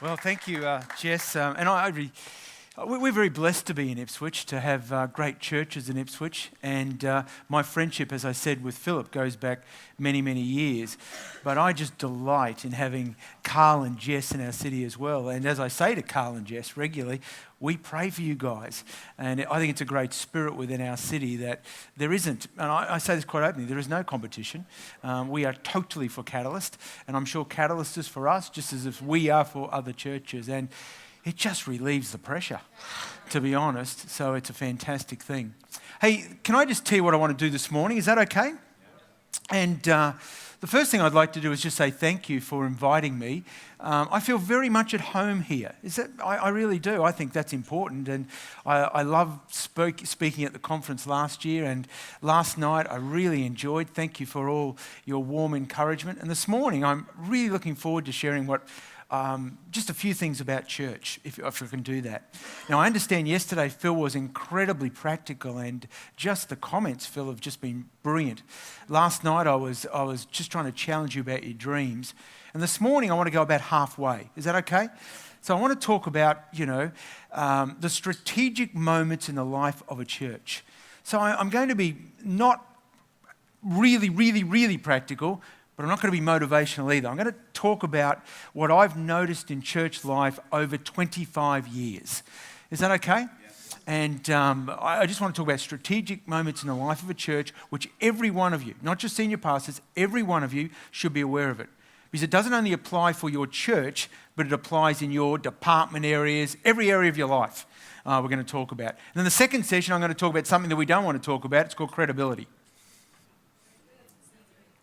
Well, thank you, Jess. We're very blessed to be in Ipswich, to have great churches in Ipswich. And my friendship, as I said, with Philip goes back many, many years. But I just delight in having Carl and Jess in our city as well. And as I say to Carl and Jess regularly, we pray for you guys. And I think it's a great spirit within our city that there isn't, and I say this quite openly, there is no competition. We are totally for Catalyst, and I'm sure Catalyst is for us, just as if we are for other churches. And it just relieves the pressure, to be honest. So it's a fantastic thing. Hey, can I just tell you what I want to do this morning? Is that okay? And the first thing I'd like to do is just say thank you for inviting me. I feel very much at home here. I really do. I think that's important. And I love speaking at the conference last year, and last night I really enjoyed. Thank you for all your warm encouragement. And this morning I'm really looking forward to sharing just a few things about church, if I can do that. Now, I understand yesterday Phil was incredibly practical, and just the comments, Phil, have just been brilliant. Last night I was just trying to challenge you about your dreams, and this morning I want to go about halfway. Is that okay? So I want to talk about, the strategic moments in the life of a church. So I'm going to be not really practical, but I'm not going to be motivational either. I'm going to talk about what I've noticed in church life over 25 years. Is that okay? Yes. And I just want to talk about strategic moments in the life of a church, which every one of you, not just senior pastors, every one of you should be aware of it. Because it doesn't only apply for your church, but it applies in your department areas, every area of your life we're going to talk about. And in the second session, I'm going to talk about something that we don't want to talk about. It's called credibility.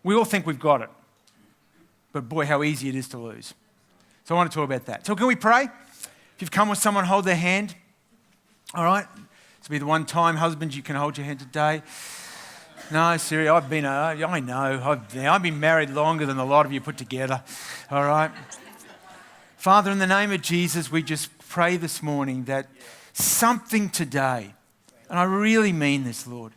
We all think we've got it, but boy, how easy it is to lose. So I want to talk about that. So can we pray? If you've come with someone, hold their hand. All right? This will be the one time, husbands, you can hold your hand today. No, seriously, I've been married longer than a lot of you put together. All right? Father, in the name of Jesus, we just pray this morning that something today, and I really mean this, Lord,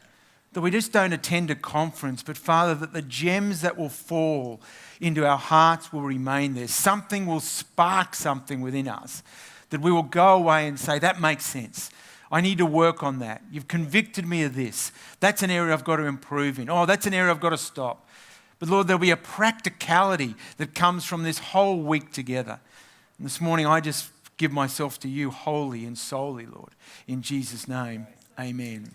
that we just don't attend a conference, but Father, that the gems that will fall into our hearts will remain there. Something will spark something within us, that we will go away and say, that makes sense. I need to work on that. You've convicted me of this. That's an area I've got to improve in. Oh, that's an area I've got to stop. But Lord, there'll be a practicality that comes from this whole week together. And this morning, I just give myself to you wholly and solely, Lord. In Jesus' name, amen.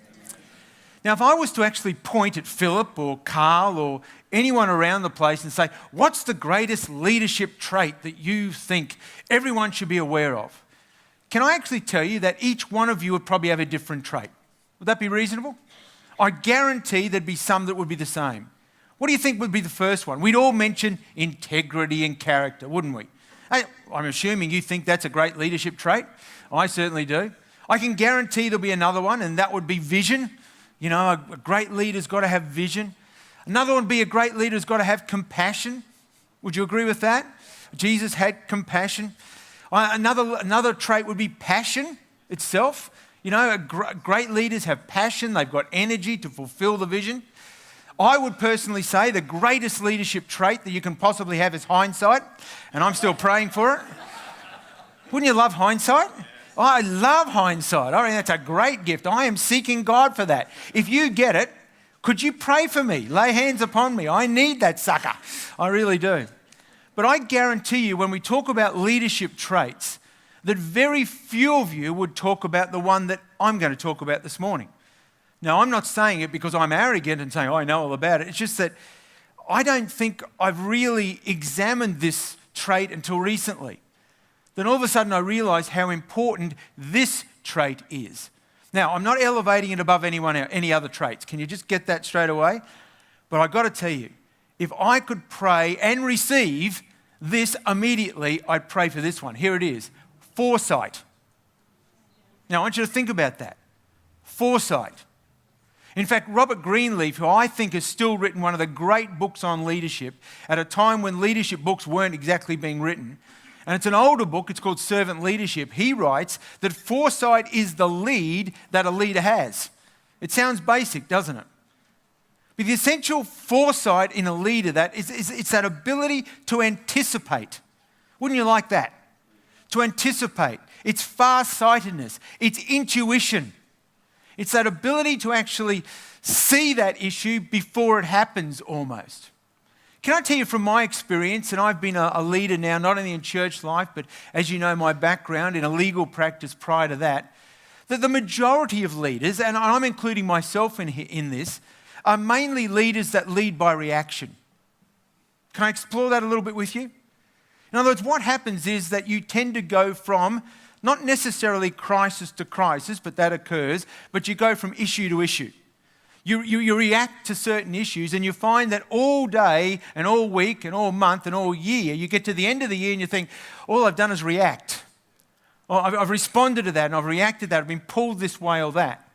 Now, if I was to actually point at Philip or Carl or anyone around the place and say, what's the greatest leadership trait that you think everyone should be aware of? Can I actually tell you that each one of you would probably have a different trait? Would that be reasonable? I guarantee there'd be some that would be the same. What do you think would be the first one? We'd all mention integrity and character, wouldn't we? I'm assuming you think that's a great leadership trait. I certainly do. I can guarantee there'll be another one, and that would be vision. You know, a great leader's got to have vision. Another one would be a great leader's got to have compassion. Would you agree with that? Jesus had compassion. Another trait would be passion itself. You know, great leaders have passion. They've got energy to fulfill the vision. I would personally say the greatest leadership trait that you can possibly have is hindsight, and I'm still praying for it. Wouldn't you love hindsight? I love hindsight. I mean, that's a great gift. I am seeking God for that. If you get it, could you pray for me? Lay hands upon me. I need that sucker. I really do. But I guarantee you, when we talk about leadership traits, that very few of you would talk about the one that I'm going to talk about this morning. Now, I'm not saying it because I'm arrogant and saying, I know all about it. It's just that I don't think I've really examined this trait until recently. Then all of a sudden I realised how important this trait is. Now, I'm not elevating it above any other traits. Can you just get that straight away? But I've got to tell you, if I could pray and receive this immediately, I'd pray for this one. Here it is, foresight. Now, I want you to think about that. Foresight. In fact, Robert Greenleaf, who I think has still written one of the great books on leadership at a time when leadership books weren't exactly being written, and it's an older book, it's called Servant Leadership. He writes that foresight is the lead that a leader has. It sounds basic, doesn't it? But the essential foresight in a leader it's that ability to anticipate. Wouldn't you like that? to anticipate. It's far-sightedness. It's intuition. It's that ability to actually see that issue before it happens almost. Can I tell you from my experience, and I've been a leader now, not only in church life, but as you know, my background in a legal practice prior to that the majority of leaders, and I'm including myself in this, are mainly leaders that lead by reaction. Can I explore that a little bit with you? In other words, what happens is that you tend to go from not necessarily crisis to crisis, but that occurs, but you go from issue to issue. You react to certain issues, and you find that all day and all week and all month and all year, you get to the end of the year and you think, all I've done is react. Oh, I've responded to that and I've reacted to that. I've been pulled this way or that.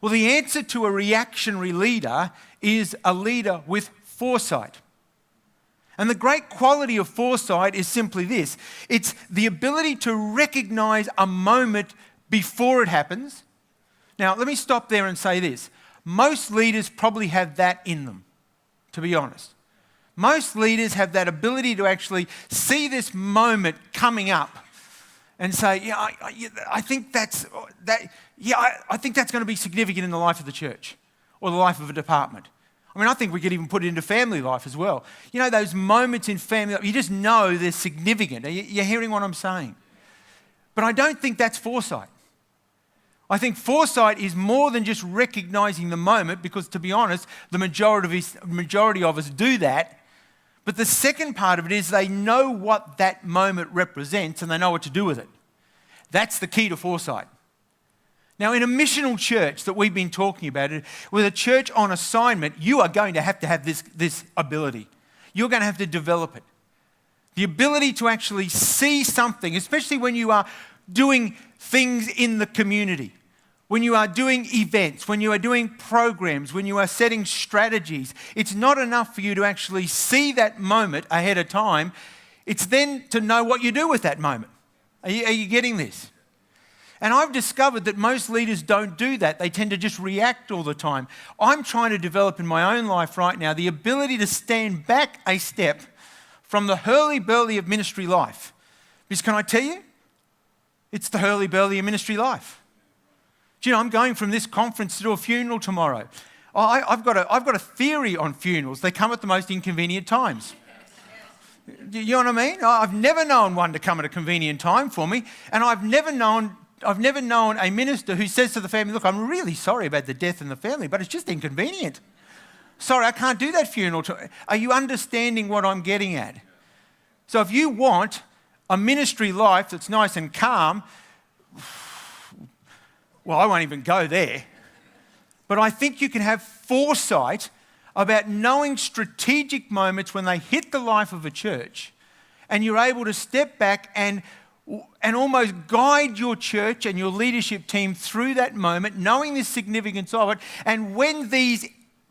Well, the answer to a reactionary leader is a leader with foresight. And the great quality of foresight is simply this. It's the ability to recognize a moment before it happens. Now, let me stop there and say this. Most leaders probably have that in them, to be honest. Most leaders have that ability to actually see this moment coming up and say, I think that's going to be significant in the life of the church or the life of a department. I mean, I think we could even put it into family life as well. You know, those moments in family life, you just know they're significant. You're hearing what I'm saying. But I don't think that's foresight. I think foresight is more than just recognizing the moment, because to be honest, the majority of us do that. But the second part of it is they know what that moment represents and they know what to do with it. That's the key to foresight. Now, in a missional church that we've been talking about, with a church on assignment, you are going to have this ability. You're going to have to develop it. The ability to actually see something, especially when you are doing things in the community, when you are doing events, when you are doing programs, when you are setting strategies. It's not enough for you to actually see that moment ahead of time. It's then to know what you do with that moment. Are you getting this? And I've discovered that most leaders don't do that. They tend to just react all the time. I'm trying to develop in my own life right now the ability to stand back a step from the hurly-burly of ministry life. Because can I tell you, it's the hurly-burly of ministry life. Do you know, I'm going from this conference to a funeral tomorrow. I've got a theory on funerals. They come at the most inconvenient times. You know what I mean? I've never known one to come at a convenient time for me, and I've never known a minister who says to the family, look, I'm really sorry about the death in the family, but it's just inconvenient. Sorry, I can't do that funeral. Are you understanding what I'm getting at? So if you want a ministry life that's nice and calm, well, I won't even go there. But I think you can have foresight about knowing strategic moments when they hit the life of a church, and you're able to step back and almost guide your church and your leadership team through that moment, knowing the significance of it. And when these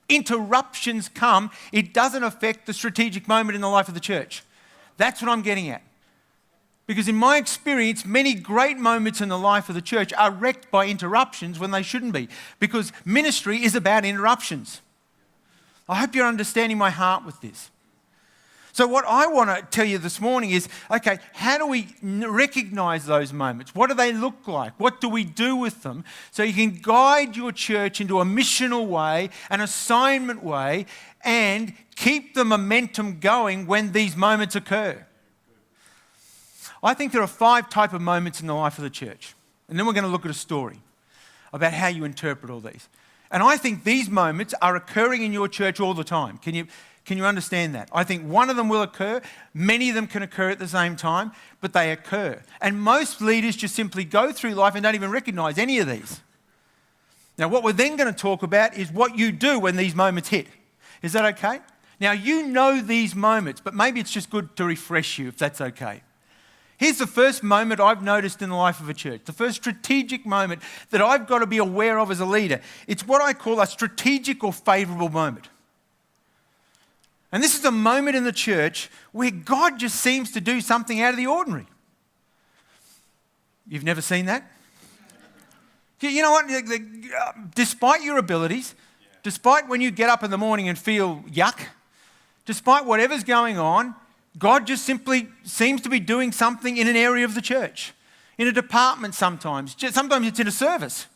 interruptions come, it doesn't affect the strategic moment in the life of the church. That's what I'm getting at. Because in my experience, many great moments in the life of the church are wrecked by interruptions when they shouldn't be. Because ministry is about interruptions. I hope you're understanding my heart with this. So what I want to tell you this morning is, okay, how do we recognize those moments? What do they look like? What do we do with them? So you can guide your church into a missional way, an assignment way, and keep the momentum going when these moments occur. I think there are 5 types of moments in the life of the church. And then we're going to look at a story about how you interpret all these. And I think these moments are occurring in your church all the time. Can you understand that? I think one of them will occur. Many of them can occur at the same time, but they occur. And most leaders just simply go through life and don't even recognize any of these. Now, what we're then going to talk about is what you do when these moments hit. Is that okay? Now, you know these moments, but maybe it's just good to refresh you if that's okay. Here's the first moment I've noticed in the life of a church, the first strategic moment that I've got to be aware of as a leader. It's what I call a strategic or favourable moment. And this is a moment in the church where God just seems to do something out of the ordinary. You've never seen that? You know what? Despite your abilities, despite when you get up in the morning and feel yuck, despite whatever's going on, God just simply seems to be doing something in an area of the church, in a department sometimes. Sometimes it's in a service.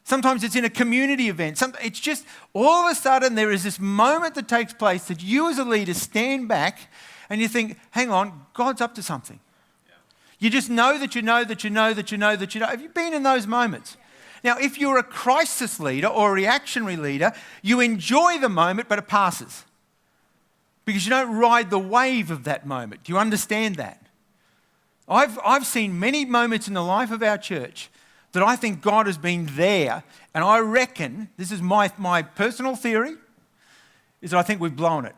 Sometimes it's in a community event. It's just all of a sudden there is this moment that takes place that you as a leader stand back and you think, hang on, God's up to something. You just know that you know that you know that you know that you know. Have you been in those moments? Now, if you're a crisis leader or a reactionary leader, you enjoy the moment, but it passes. Because you don't ride the wave of that moment. Do you understand that? I've seen many moments in the life of our church that I think God has been there, and I reckon, this is my personal theory, is that I think we've blown it.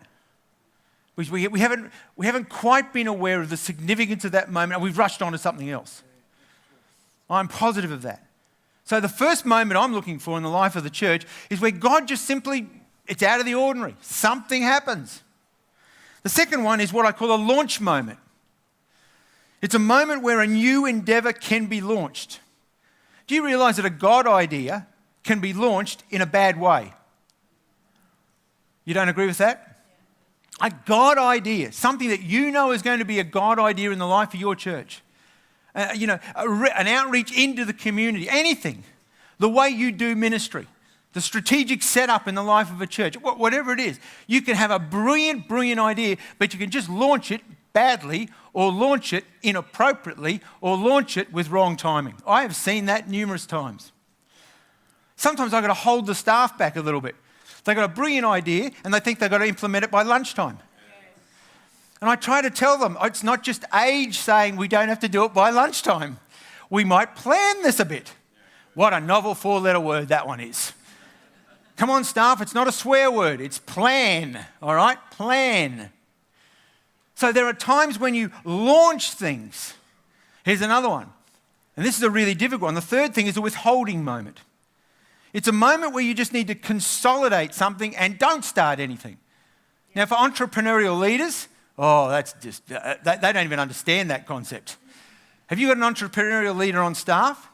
We haven't quite been aware of the significance of that moment, and we've rushed on to something else. I'm positive of that. So the first moment I'm looking for in the life of the church is where God just simply, it's out of the ordinary. Something happens. The second one is what I call a launch moment. It's a moment where a new endeavour can be launched. Do you realise that a God idea can be launched in a bad way? You don't agree with that? A God idea, something that you know is going to be a God idea in the life of your church. An outreach into the community, anything. The way you do ministry, the strategic setup in the life of a church, whatever it is. You can have a brilliant, brilliant idea, but you can just launch it badly or launch it inappropriately or launch it with wrong timing. I have seen that numerous times. Sometimes I've got to hold the staff back a little bit. They've got a brilliant idea and they think they've got to implement it by lunchtime. And I try to tell them, it's not just age saying we don't have to do it by lunchtime. We might plan this a bit. What a novel four-letter word that one is. Come on, staff, it's not a swear word. It's plan, all right? Plan. So there are times when you launch things. Here's another one. And this is a really difficult one. The third thing is a withholding moment. It's a moment where you just need to consolidate something and don't start anything. Now, for entrepreneurial leaders, that's just, they don't even understand that concept. Have you got an entrepreneurial leader on staff?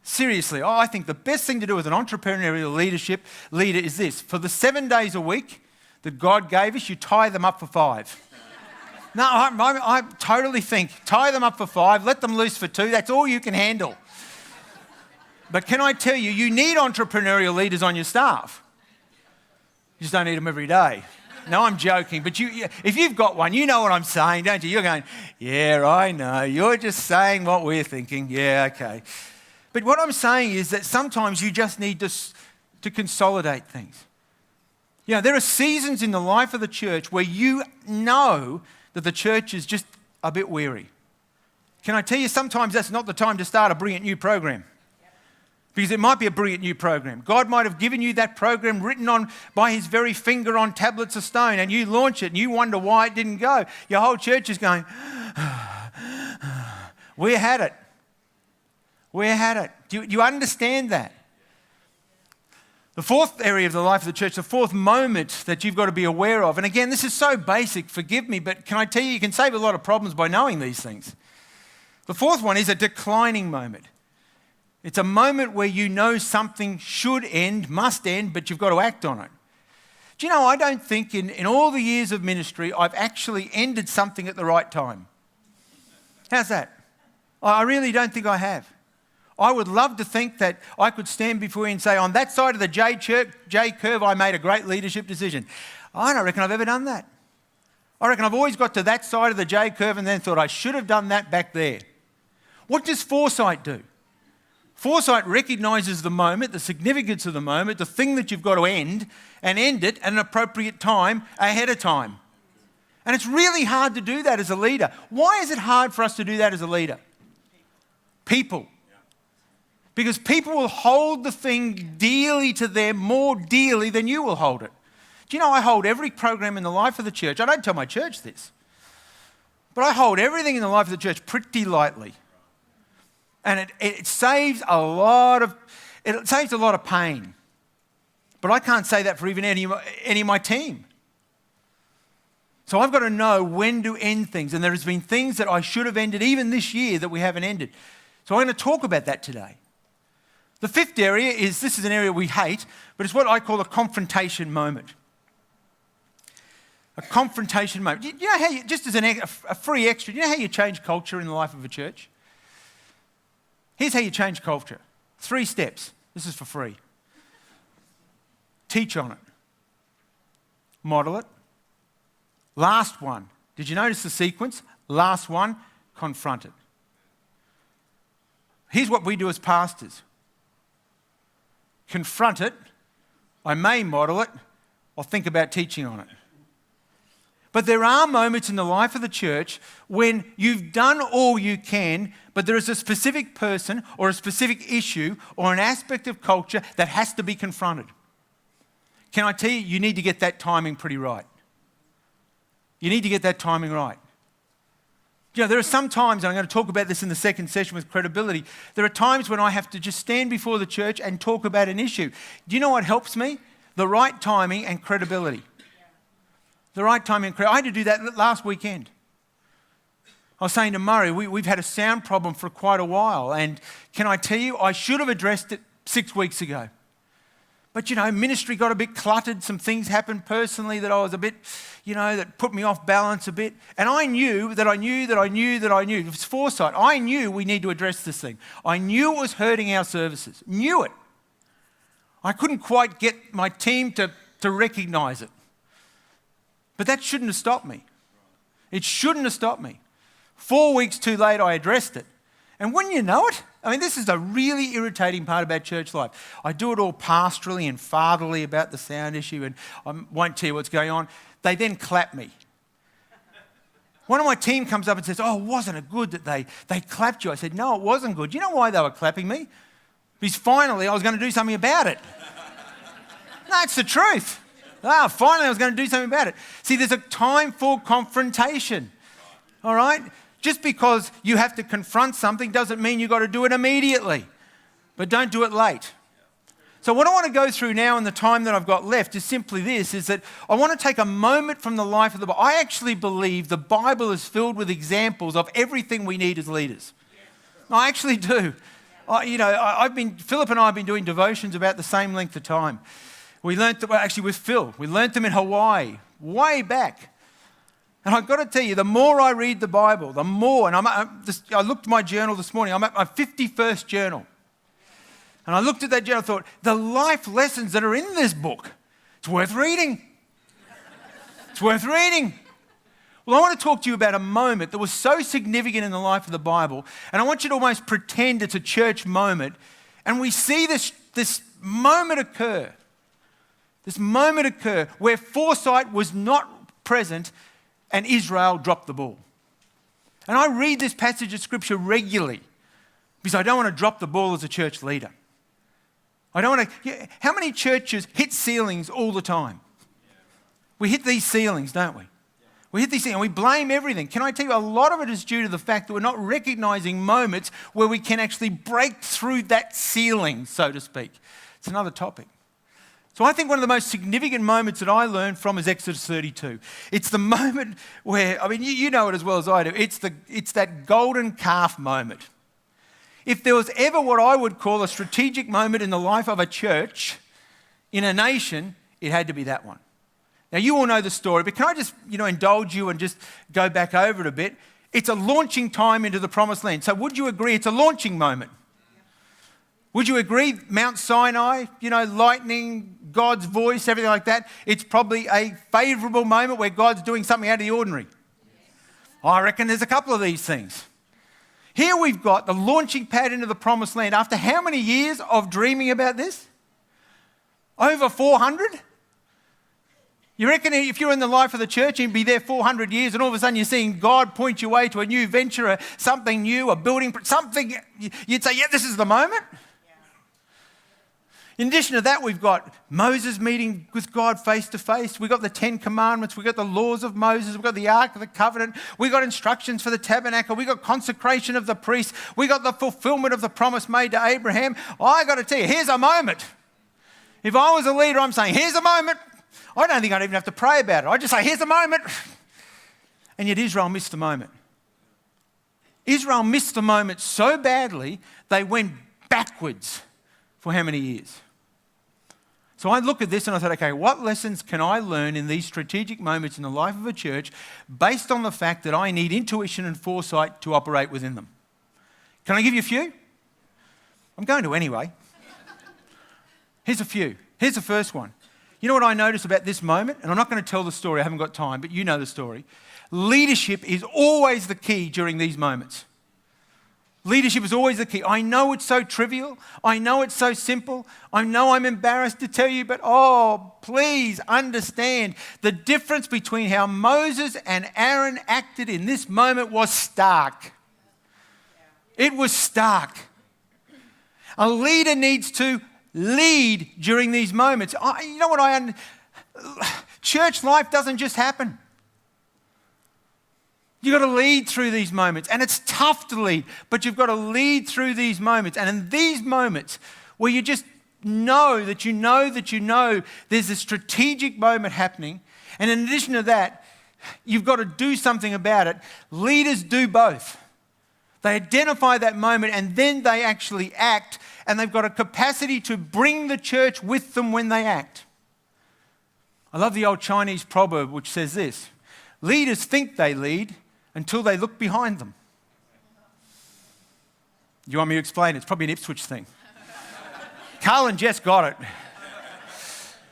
Seriously, I think the best thing to do with an entrepreneurial leader is this. For the 7 days a week that God gave us, you tie them up for 5. No, I totally think, tie them up for 5, let them loose for 2, that's all you can handle. But can I tell you, you need entrepreneurial leaders on your staff. You just don't need them every day. No, I'm joking, but if you've got one, you know what I'm saying, don't you? You're going, yeah, I know. You're just saying what we're thinking. Yeah, okay. But what I'm saying is that sometimes you just need to consolidate things. There are seasons in the life of the church where you know that the church is just a bit weary. Can I tell you, sometimes that's not the time to start a brilliant new program. Because it might be a brilliant new program. God might have given you that program written on by his very finger on tablets of stone, and you launch it and you wonder why it didn't go. Your whole church is going, we had it. We had it. Do you understand that? The fourth area of the life of the church, the fourth moment that you've got to be aware of, and again, this is so basic, forgive me, but can I tell you, you can save a lot of problems by knowing these things. The fourth one is a declining moment. It's a moment where you know something should end, must end, but you've got to act on it. Do you know, I don't think in all the years of ministry, I've actually ended something at the right time. How's that? I really don't think I have. I would love to think that I could stand before you and say, on that side of the J curve, I made a great leadership decision. I don't reckon I've ever done that. I reckon I've always got to that side of the J curve and then thought I should have done that back there. What does foresight do? Foresight recognises the moment, the significance of the moment, the thing that you've got to end, and end it at an appropriate time, ahead of time. And it's really hard to do that as a leader. Why is it hard for us to do that as a leader? People. Because people will hold the thing dearly to them, more dearly than you will hold it. Do you know, I hold every program in the life of the church. I don't tell my church this. But I hold everything in the life of the church pretty lightly. And it saves a lot of pain. But I can't say that for even any of my team. So I've got to know when to end things. And there has been things that I should have ended even this year that we haven't ended. So I'm going to talk about that today. The fifth area this is an area we hate, but it's what I call a confrontation moment. A confrontation moment. Do you know how just as a free extra, do you know how you change culture in the life of a church? Here's how you change culture. 3 steps. This is for free. Teach on it. Model it. Last one. Did you notice the sequence? Last one, confront it. Here's what we do as pastors. Confront it. I may model it. I'll think about teaching on it. But there are moments in the life of the church when you've done all you can, but there is a specific person or a specific issue or an aspect of culture that has to be confronted. Can I tell you, you need to get that timing pretty right. You need to get that timing right. You know, there are some times, and I'm going to talk about this in the second session with credibility, there are times when I have to just stand before the church and talk about an issue. Do you know what helps me? The right timing and credibility. The right timing and credibility. I had to do that last weekend. I was saying to Murray, we've had a sound problem for quite a while, and can I tell you, I should have addressed it 6 weeks ago. But, you know, ministry got a bit cluttered. Some things happened personally that I was a bit, that put me off balance a bit. And I knew that I knew. It was foresight. I knew we need to address this thing. I knew it was hurting our services. Knew it. I couldn't quite get my team to recognise it. But that shouldn't have stopped me. It shouldn't have stopped me. 4 weeks too late, I addressed it. And wouldn't you know it? I mean, this is a really irritating part about church life. I do it all pastorally and fatherly about the sound issue, and I won't tell you what's going on. They then clap me. One of my team comes up and says, "Oh, wasn't it good that they clapped you?" I said, "No, it wasn't good. Do you know why they were clapping me? Because finally I was going to do something about it." No, it's the truth. Finally I was going to do something about it. See, there's a time for confrontation. All right? Just because you have to confront something doesn't mean you've got to do it immediately. But don't do it late. So what I want to go through now in the time that I've got left is simply this, is that I want to take a moment from the life of the Bible. I actually believe the Bible is filled with examples of everything we need as leaders. I actually do. Philip and I have been doing devotions about the same length of time. We learnt them, actually with Phil, we learnt them in Hawaii, way back. And I've got to tell you, the more I read the Bible, the more, and I looked at my journal this morning, I'm at my 51st journal. And I looked at that journal and thought, the life lessons that are in this book, it's worth reading. It's worth reading. Well, I want to talk to you about a moment that was so significant in the life of the Bible, and I want you to almost pretend it's a church moment, and we see this moment occur. This moment occur where foresight was not present and Israel dropped the ball. And I read this passage of Scripture regularly because I don't want to drop the ball as a church leader. I don't want to. How many churches hit ceilings all the time? We hit these ceilings, don't we? We hit these ceilings and we blame everything. Can I tell you, a lot of it is due to the fact that we're not recognizing moments where we can actually break through that ceiling, so to speak. It's another topic. So I think one of the most significant moments that I learned from is Exodus 32. It's the moment where, you know it as well as I do, it's that golden calf moment. If there was ever what I would call a strategic moment in the life of a church, in a nation, it had to be that one. Now you all know the story, but can I just, indulge you and just go back over it a bit? It's a launching time into the promised land. So would you agree it's a launching moment? Would you agree, Mount Sinai, lightning, God's voice, everything like that, it's probably a favourable moment where God's doing something out of the ordinary? Yes. I reckon there's a couple of these things. Here we've got the launching pad into the promised land. After how many years of dreaming about this? Over 400? You reckon if you're in the life of the church, you'd be there 400 years and all of a sudden you're seeing God point your way to a new venture, something new, a building, something, you'd say, yeah, this is the moment? In addition to that, we've got Moses meeting with God face to face. We've got the 10 Commandments. We've got the laws of Moses. We've got the Ark of the Covenant. We've got instructions for the tabernacle. We've got consecration of the priests. We've got the fulfillment of the promise made to Abraham. I got to tell you, here's a moment. If I was a leader, I'm saying, here's a moment. I don't think I'd even have to pray about it. I'd just say, here's a moment. And yet Israel missed the moment. Israel missed the moment so badly, they went backwards for how many years? So I look at this and I thought, okay, what lessons can I learn in these strategic moments in the life of a church based on the fact that I need intuition and foresight to operate within them? Can I give you a few? I'm going to anyway. Here's a few. Here's the first one. You know what I notice about this moment? And I'm not going to tell the story, I haven't got time, but you know the story. Leadership is always the key during these moments. Leadership is always the key. I know it's so trivial. I know it's so simple. I know I'm embarrassed to tell you, but please understand the difference between how Moses and Aaron acted in this moment was stark. It was stark. A leader needs to lead during these moments. You know what church life doesn't just happen. You've got to lead through these moments. And it's tough to lead, but you've got to lead through these moments. And in these moments where you just know there's a strategic moment happening, and in addition to that, you've got to do something about it. Leaders do both. They identify that moment and then they actually act, and they've got a capacity to bring the church with them when they act. I love the old Chinese proverb which says this: leaders think they lead until they look behind them. You want me to explain? It's probably an Ipswich thing. Carl and Jess got it.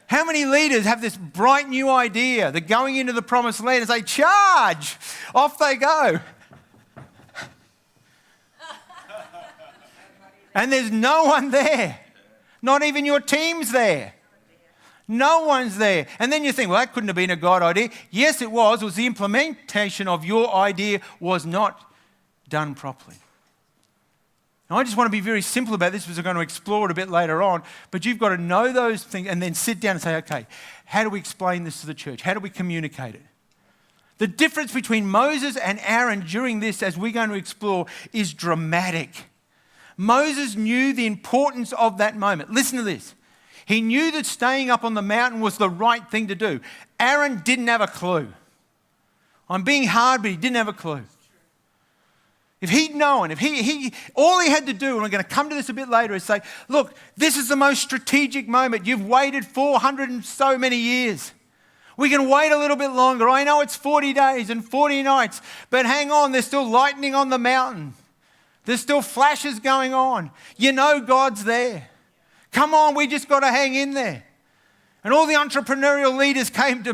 How many leaders have this bright new idea? They're going into the promised land and say, charge! Off they go. And there's no one there. Not even your team's there. No one's there. And then you think, well, that couldn't have been a God idea. Yes, it was. It was the implementation of your idea was not done properly. Now, I just want to be very simple about this because we're going to explore it a bit later on. But you've got to know those things and then sit down and say, okay, how do we explain this to the church? How do we communicate it? The difference between Moses and Aaron during this, as we're going to explore, is dramatic. Moses knew the importance of that moment. Listen to this. He knew that staying up on the mountain was the right thing to do. Aaron didn't have a clue. I'm being hard, but he didn't have a clue. If he'd known, all he had to do, and we're going to come to this a bit later, is say, look, this is the most strategic moment. You've waited 400 and so many years. We can wait a little bit longer. I know it's 40 days and 40 nights, but hang on, there's still lightning on the mountain. There's still flashes going on. You know God's there. Come on, we just got to hang in there. And all the entrepreneurial leaders came to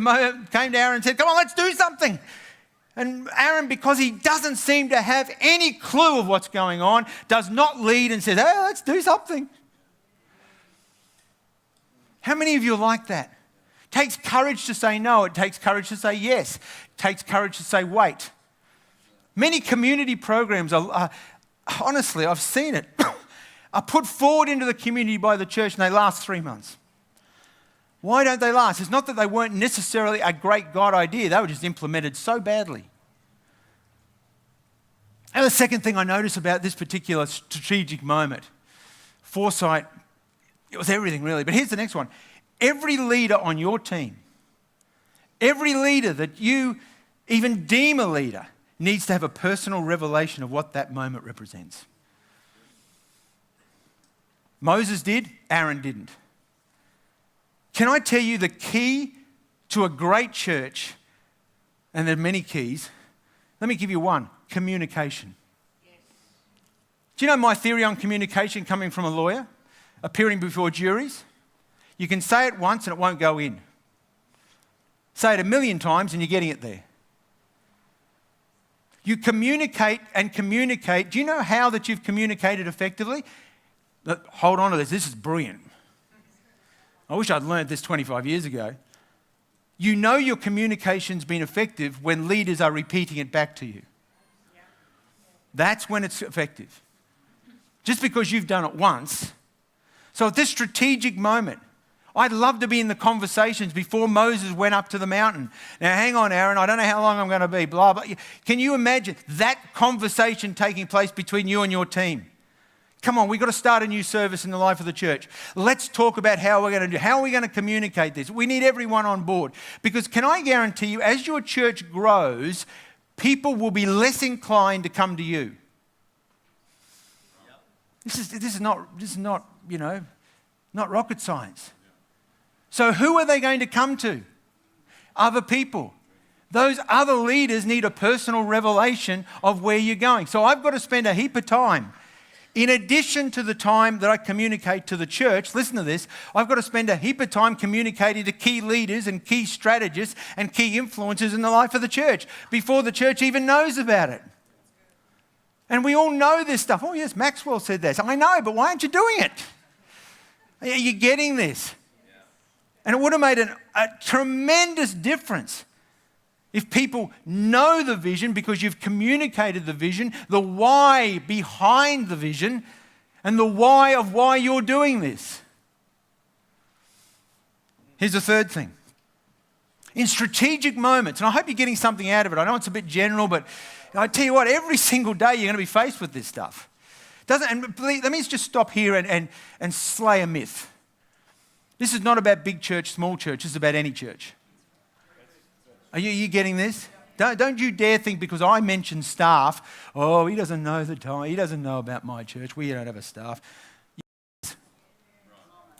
Aaron and said, come on, let's do something. And Aaron, because he doesn't seem to have any clue of what's going on, does not lead and says, hey, let's do something. How many of you are like that? It takes courage to say no. It takes courage to say yes. It takes courage to say wait. Many community programs are honestly, I've seen it, are put forward into the community by the church and they last 3 months. Why don't they last? It's not that they weren't necessarily a great God idea. They were just implemented so badly. And the second thing I notice about this particular strategic moment, foresight, it was everything really. But here's the next one. Every leader on your team, every leader that you even deem a leader, needs to have a personal revelation of what that moment represents. Moses did, Aaron didn't. Can I tell you the key to a great church, and there are many keys, let me give you one, communication. Yes. Do you know my theory on communication coming from a lawyer, appearing before juries? You can say it once and it won't go in. Say it 1,000,000 times and you're getting it there. You communicate and communicate. Do you know how that you've communicated effectively? Hold on to this. This is brilliant. I wish I'd learned this 25 years ago. You know your communication's been effective when leaders are repeating it back to you. That's when it's effective. Just because you've done it once. So at this strategic moment, I'd love to be in the conversations before Moses went up to the mountain. Now, hang on, Aaron, I don't know how long I'm going to be, blah, blah. Can you imagine that conversation taking place between you and your team? Come on, we've got to start a new service in the life of the church. Let's talk about how we're going to do, how are we going to communicate this? We need everyone on board. Because can I guarantee you, as your church grows, people will be less inclined to come to you. This is not, not rocket science. So who are they going to come to? Other people. Those other leaders need a personal revelation of where you're going. So I've got to spend a heap of time. In addition to the time that I communicate to the church, listen to this, I've got to spend a heap of time communicating to key leaders and key strategists and key influencers in the life of the church before the church even knows about it. And we all know this stuff. Oh yes, Maxwell said this. I know, but why aren't you doing it? Are you getting this? And it would have made a tremendous difference if people know the vision because you've communicated the vision, the why behind the vision, and the why of why you're doing this. Here's the third thing. In strategic moments, and I hope you're getting something out of it. I know it's a bit general, but I tell you what, every single day you're going to be faced with this stuff. Let me just stop here and slay a myth. This is not about big church, small church. This is about any church. Are you getting this? Don't you dare think because I mentioned staff, oh, he doesn't know the time. He doesn't know about my church. We don't have a staff. Yes.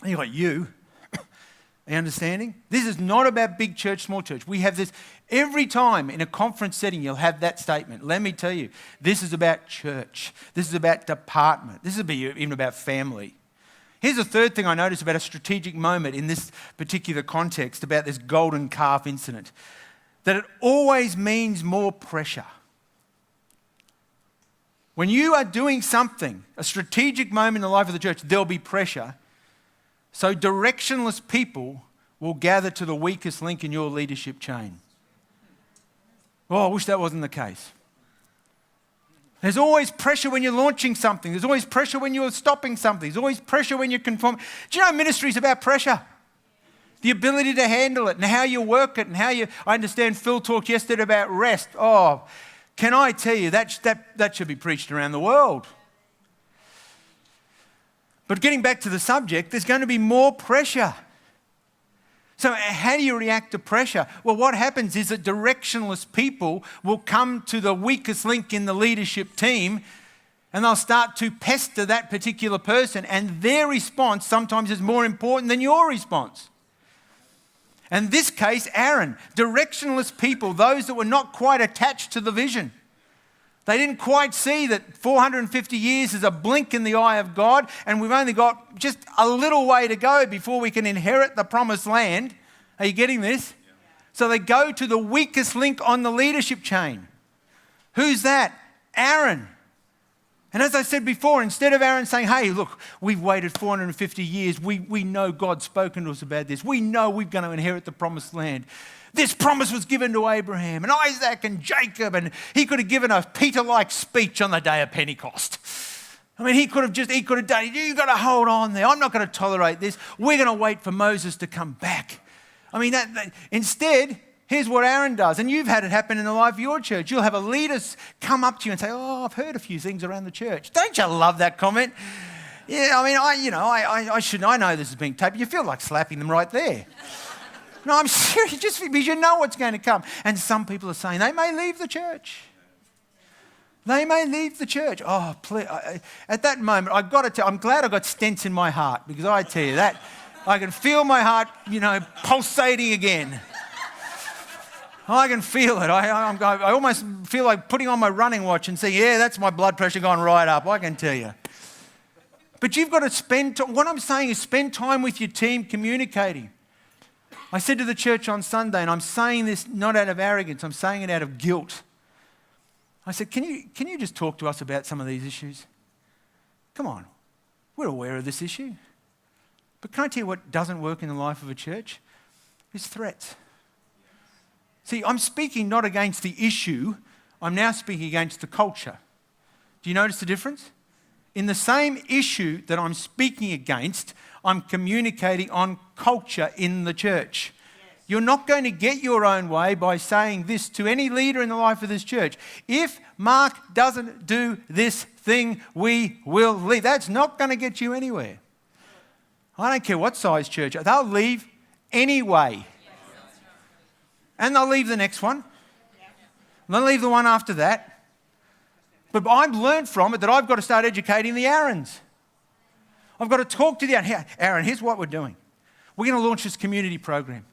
You got you. Are you understanding? This is not about big church, small church. We have this every time in a conference setting, you'll have that statement. Let me tell you, this is about church. This is about department. This is even about family. Here's the third thing I noticed about a strategic moment in this particular context about this golden calf incident. That it always means more pressure. When you are doing something, a strategic moment in the life of the church, there'll be pressure. So directionless people will gather to the weakest link in your leadership chain. Oh, I wish that wasn't the case. There's always pressure when you're launching something. There's always pressure when you're stopping something. There's always pressure when you're conforming. Do you know ministry is about pressure? The ability to handle it and how you work it and how you... I understand Phil talked yesterday about rest. Oh, can I tell you, that should be preached around the world. But getting back to the subject, there's going to be more pressure. So how do you react to pressure? Well, what happens is that directionless people will come to the weakest link in the leadership team and they'll start to pester that particular person, and their response sometimes is more important than your response. And in this case, Aaron, directionless people, those that were not quite attached to the vision. They didn't quite see that 450 years is a blink in the eye of God, and we've only got just a little way to go before we can inherit the promised land. Are you getting this? Yeah. So they go to the weakest link on the leadership chain. Who's that? Aaron. And as I said before, instead of Aaron saying, hey, look, we've waited 450 years. We know God's spoken to us about this. We know we're going to inherit the promised land. This promise was given to Abraham and Isaac and Jacob, and he could have given a Peter-like speech on the day of Pentecost. I mean, he could have done, you've got to hold on there. I'm not going to tolerate this. We're going to wait for Moses to come back. I mean, instead, here's what Aaron does, and you've had it happen in the life of your church. You'll have a leader come up to you and say, oh, I've heard a few things around the church. Don't you love that comment? Yeah, I mean, I know this is being taped. You feel like slapping them right there. No, I'm serious, just because you know what's going to come. And some people are saying they may leave the church. They may leave the church. Oh, please. At that moment, I've got to tell, I'm glad I got stents in my heart, because I tell you that, I can feel my heart, pulsating again. I can feel it. I almost feel like putting on my running watch and saying, yeah, that's my blood pressure going right up, I can tell you. But you've got to what I'm saying is spend time with your team communicating. I said to the church on Sunday, and I'm saying this not out of arrogance, I'm saying it out of guilt. I said, can you just talk to us about some of these issues? Come on, we're aware of this issue. But can I tell you what doesn't work in the life of a church? Is threats. See, I'm speaking not against the issue, I'm now speaking against the culture. Do you notice the difference? In the same issue that I'm speaking against, I'm communicating on culture in the church. Yes. You're not going to get your own way by saying this to any leader in the life of this church. If Mark doesn't do this thing, we will leave. That's not going to get you anywhere. I don't care what size church. They'll leave anyway. And they'll leave the next one. And they'll leave the one after that. But I've learned from it that I've got to start educating the Aarons. I've got to talk to the Aaron. Aaron, here's what we're doing. we're going to launch this community program.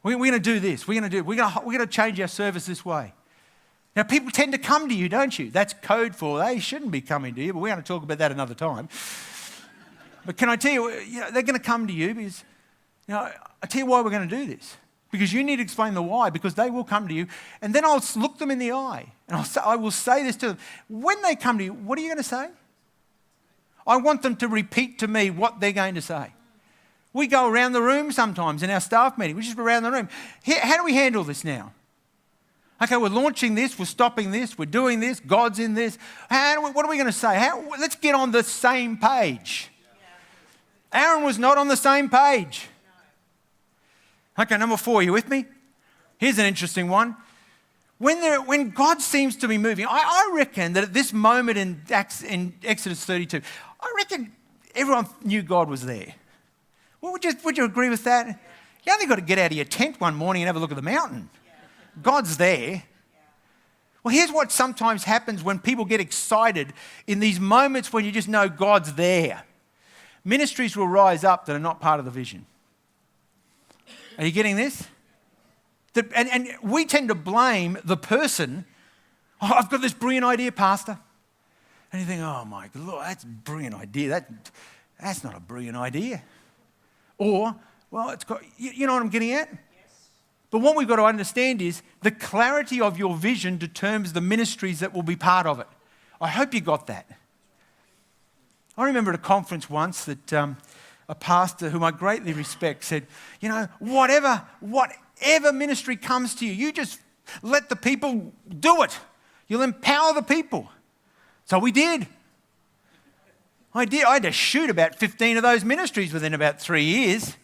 We're going to do this. We're going to change our service this way. Now, people tend to come to you, don't you? That's code for they shouldn't be coming to you, but we're going to talk about that another time. But can I tell you, they're going to come to you because, I tell you why we're going to do this. Because you need to explain the why, because they will come to you. And then I'll look them in the eye, and I will say this to them. When they come to you, what are you going to say? I want them to repeat to me what they're going to say. We go around the room sometimes in our staff meeting. We just go around the room. How do we handle this now? Okay, we're launching this, we're stopping this, we're doing this, God's in this. What are we going to say? Let's get on the same page. Aaron was not on the same page. Okay, number 4, are you with me? Here's an interesting one. When God seems to be moving, I reckon that at this moment in Exodus 32, I reckon everyone knew God was there. Well, would you agree with that? You only got to get out of your tent one morning and have a look at the mountain. God's there. Well, here's what sometimes happens when people get excited in these moments when you just know God's there. Ministries will rise up that are not part of the vision. Are you getting this? And we tend to blame the person. Oh, I've got this brilliant idea, Pastor. And you think, oh my Lord, that's a brilliant idea. That's not a brilliant idea. Or, well, it's got, you know what I'm getting at? But what we've got to understand is the clarity of your vision determines the ministries that will be part of it. I hope you got that. I remember at a conference once that a pastor whom I greatly respect said, whatever ministry comes to you, you just let the people do it. You'll empower the people. So we did. I had to shoot about 15 of those ministries within about 3 years.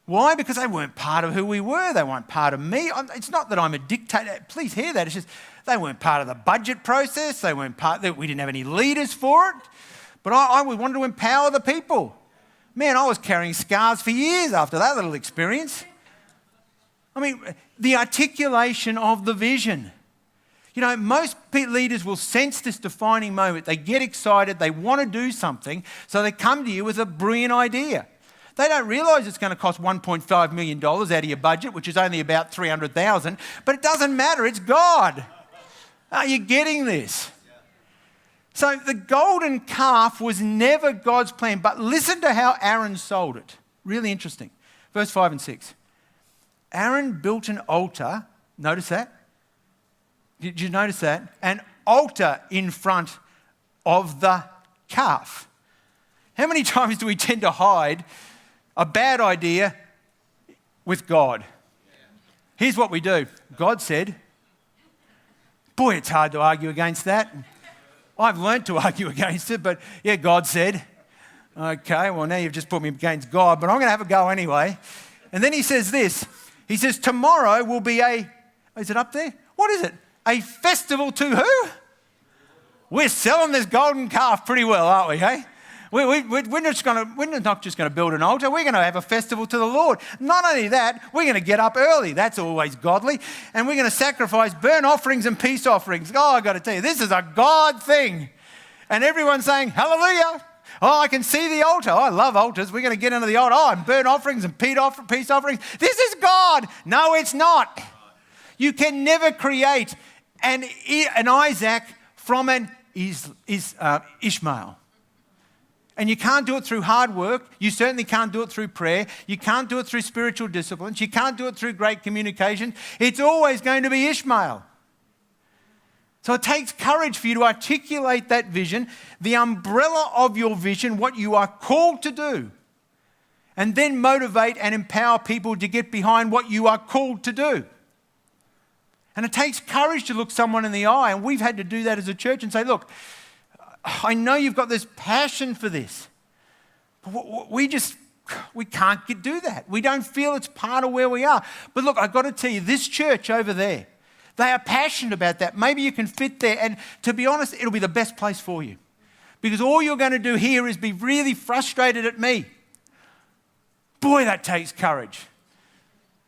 Why? Because they weren't part of who we were. They weren't part of me. It's not that I'm a dictator. Please hear that. It's just they weren't part of the budget process. We didn't have any leaders for it. But I wanted to empower the people. Man, I was carrying scars for years after that little experience. I mean, the articulation of the vision. Most leaders will sense this defining moment. They get excited. They want to do something. So they come to you with a brilliant idea. They don't realise it's going to cost $1.5 million out of your budget, which is only about $300,000. But it doesn't matter. It's God. Are you getting this? So the golden calf was never God's plan. But listen to how Aaron sold it. Really interesting. Verse 5 and 6. Aaron built an altar. Notice that? Did you notice that? An altar in front of the calf. How many times do we tend to hide a bad idea with God? Here's what we do. God said, boy, it's hard to argue against that. I've learnt to argue against it, but yeah, God said. Okay, well, now you've just put me against God, but I'm going to have a go anyway. And then he says this. He says, tomorrow will be is it up there? What is it? A festival to who? We're selling this golden calf pretty well, aren't we, hey? We're not just going to build an altar. We're going to have a festival to the Lord. Not only that, we're going to get up early. That's always godly. And we're going to sacrifice burnt offerings and peace offerings. Oh, I've got to tell you, this is a God thing. And everyone's saying, hallelujah. Oh, I can see the altar. Oh, I love altars. We're going to get into the altar. Oh, and burnt offerings and peace offerings. This is God. No, it's not. You can never create an Isaac from an Ishmael. And you can't do it through hard work. You certainly can't do it through prayer. You can't do it through spiritual disciplines. You can't do it through great communication. It's always going to be Ishmael. So it takes courage for you to articulate that vision, the umbrella of your vision, what you are called to do, and then motivate and empower people to get behind what you are called to do. And it takes courage to look someone in the eye, and we've had to do that as a church and say, look, I know you've got this passion for this, but we can't do that. We don't feel it's part of where we are. But look, I've got to tell you, this church over there, they are passionate about that. Maybe you can fit there, and to be honest, it'll be the best place for you. Because all you're going to do here is be really frustrated at me. Boy, that takes courage.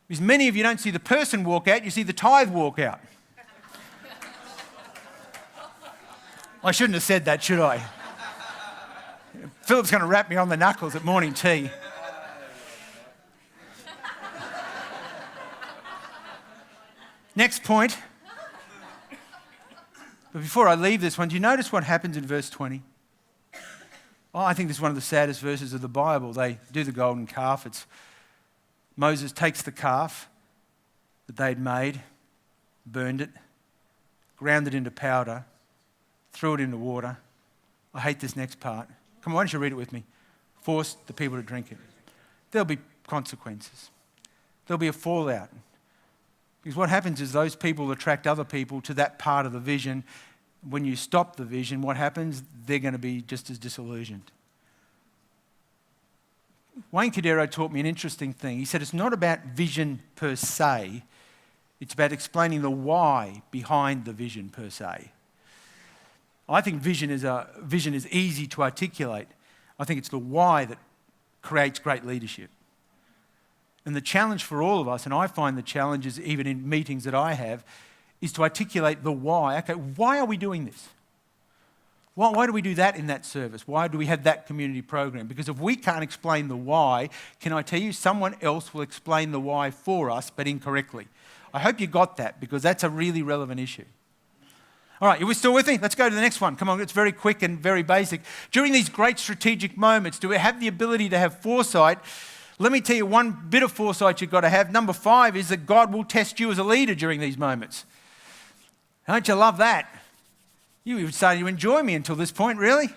Because many of you don't see the person walk out, you see the tithe walk out. I shouldn't have said that, should I? Philip's going to rap me on the knuckles at morning tea. Next point. But before I leave this one, do you notice what happens in verse 20? Oh, I think this is one of the saddest verses of the Bible. They do the golden calf. Moses takes the calf that they'd made, burned it, ground it into powder, threw it into water. I hate this next part. Come on, why don't you read it with me? Forced the people to drink it. There'll be consequences. There'll be a fallout. Because what happens is those people attract other people to that part of the vision. When you stop the vision, what happens? They're going to be just as disillusioned. Wayne Cadero taught me an interesting thing. He said it's not about vision per se. It's about explaining the why behind the vision per se. I think vision is easy to articulate. I think it's the why that creates great leadership. And the challenge for all of us, and I find the challenges even in meetings that I have, is to articulate the why. Okay, why are we doing this? Why do we do that in that service? Why do we have that community program? Because if we can't explain the why, can I tell you, someone else will explain the why for us, but incorrectly. I hope you got that, because that's a really relevant issue. All right, are we still with me? Let's go to the next one. Come on, it's very quick and very basic. During these great strategic moments, do we have the ability to have foresight? Let me tell you one bit of foresight you've got to have. Number 5 is that God will test you as a leader during these moments. Don't you love that? You were starting to enjoy me until this point, really?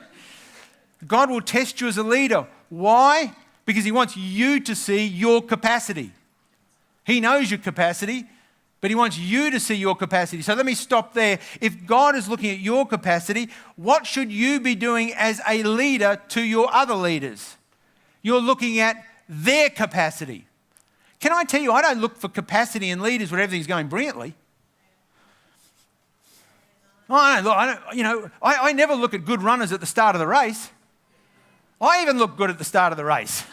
God will test you as a leader. Why? Because he wants you to see your capacity. He knows your capacity, but he wants you to see your capacity. So let me stop there. If God is looking at your capacity, what should you be doing as a leader to your other leaders? You're looking at their capacity. Can I tell you, I don't look for capacity in leaders when everything's going brilliantly. I never look at good runners at the start of the race. I even look good at the start of the race.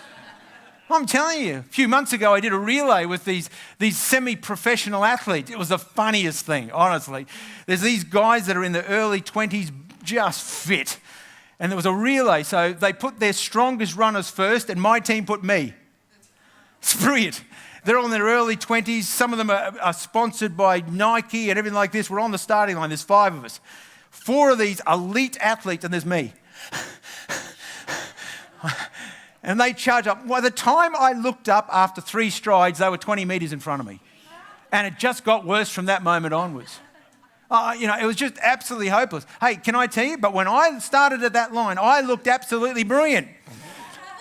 I'm telling you, a few months ago I did a relay with these semi-professional athletes. It was the funniest thing, honestly. There's these guys that are in the early 20s, just fit. And there was a relay, so they put their strongest runners first, and my team put me. It's brilliant. They're all in their early 20s. Some of them are sponsored by Nike and everything like this. We're on the starting line. There's 5 of us. 4 of these elite athletes, and there's me. And they charge up. By the time I looked up after 3 strides, they were 20 metres in front of me. And it just got worse from that moment onwards. It was just absolutely hopeless. Hey, can I tell you? But when I started at that line, I looked absolutely brilliant.